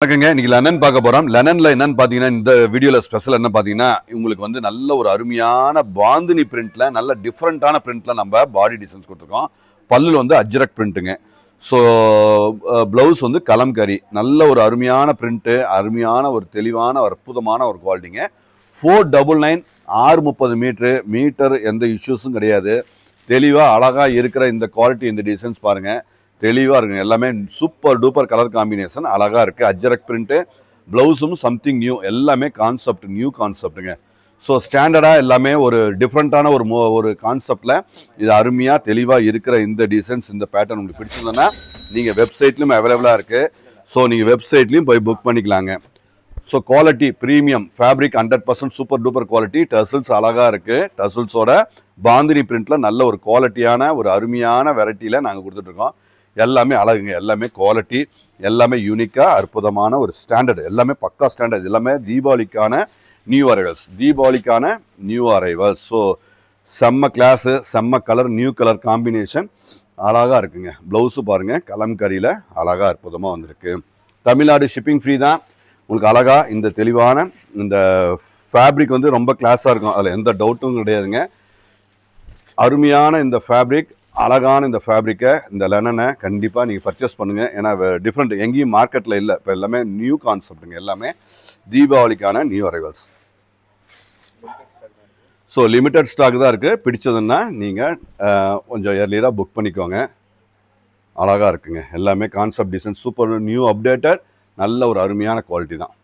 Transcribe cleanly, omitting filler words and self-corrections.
வணக்கங்க. இன்னைக்கு லெனன் பார்க்க போறோம். லெனன்ல என்னன்னு பாத்தீங்கன்னா, இந்த வீடியோல ஸ்பெஷல் என்ன பாத்தீங்கன்னா, உங்களுக்கு வந்து நல்ல ஒரு அருமையான பாந்தினி பிரிண்ட்ல நல்ல டிஃப்ரெண்டான பிரிண்ட்ல நம்ம பாடி டிசைன்ஸ் கொடுத்துருக்கோம். பல்லுல வந்து அஜ்ரக் பிரிண்ட்டுங்க. ஸோ பிளவுஸ் வந்து கலம்கரி. நல்ல ஒரு அருமையான பிரிண்ட்டு, அருமையான ஒரு தெளிவான அற்புதமான ஒரு குவாலிட்டிங்க. 499 630 மீட்டர் எந்த இஷ்யூஸும் கிடையாது. தெளிவா அழகா இருக்கிற இந்த குவாலிட்டி இந்த டிசைன்ஸ் பாருங்க. தெளிவாக இருக்குங்க. எல்லாமே சூப்பர் டூப்பர் கலர் காம்பினேஷன் அழகாக இருக்குது. அஜ்ரக் பிரிண்ட்டு, ப்ளவுஸும் சம்திங் நியூ, எல்லாமே கான்செப்ட் நியூ கான்செப்ட்டுங்க. ஸோ ஸ்டாண்டர்டாக எல்லாமே ஒரு டிஃப்ரெண்ட்டான ஒரு கான்செப்டில் இது அருமையாக தெளிவாக இருக்கிற இந்த டிசைன்ஸ் இந்த பேட்டர்ன் உங்களுக்கு பிடிச்சிருந்ததுன்னா நீங்கள் வெப்சைட்லையும் அவைலபிளாக இருக்குது. ஸோ நீங்கள் வெப்சைட்லையும் போய் புக் பண்ணிக்கலாங்க. So quality premium fabric 100% super duper quality. Tassels அழகாக இருக்குது. டசல்ஸோட பாந்தினி பிரிண்ட்டில் நல்ல ஒரு குவாலிட்டியான ஒரு அருமையான வெரைட்டியில் நாங்கள் கொடுத்துட்ருக்கோம். எல்லாமே அழகுங்க, எல்லாமே குவாலிட்டி, எல்லாமே யூனிக்காக அற்புதமான ஒரு ஸ்டாண்டர்டு, எல்லாமே பக்கா ஸ்டாண்டர்ட். எல்லாமே தீபாவளிக்கான நியூ அரைவல்ஸ். ஸோ செம்ம கிளாஸு, செம்ம கலர், நியூ கலர் காம்பினேஷன் அழகாக இருக்குங்க. ப்ளவுஸு பாருங்கள் கலம்கரியில் அழகாக அற்புதமாக வந்திருக்கு. தமிழ்நாடு ஷிப்பிங் ஃப்ரீ தான். உங்களுக்கு அழகாக இந்த தெளிவான இந்த ஃபேப்ரிக் வந்து ரொம்ப கிளாஸாக இருக்கும், அதில் எந்த டவுட்டும் கிடையாதுங்க. அருமையான இந்த ஃபேப்ரிக், அழகான இந்த ஃபேப்ரிக்கை, இந்த லெனனை கண்டிப்பாக நீங்கள் பர்ச்சேஸ் பண்ணுங்கள். ஏன்னா டிஃப்ரெண்ட் எங்கேயும் மார்க்கெட்டில் இல்லை. இப்போ எல்லாமே நியூ கான்செப்ட்டுங்க, எல்லாமே தீபாவளிக்கான new arrivals. So limited stock தான் இருக்குது. பிடிச்சதுன்னா நீங்கள் கொஞ்சம் ஏர்லியராக புக் பண்ணிக்கோங்க. அழகாக இருக்குங்க. எல்லாமே concept design super new updated, நல்ல ஒரு அருமையான குவாலிட்டி தான்.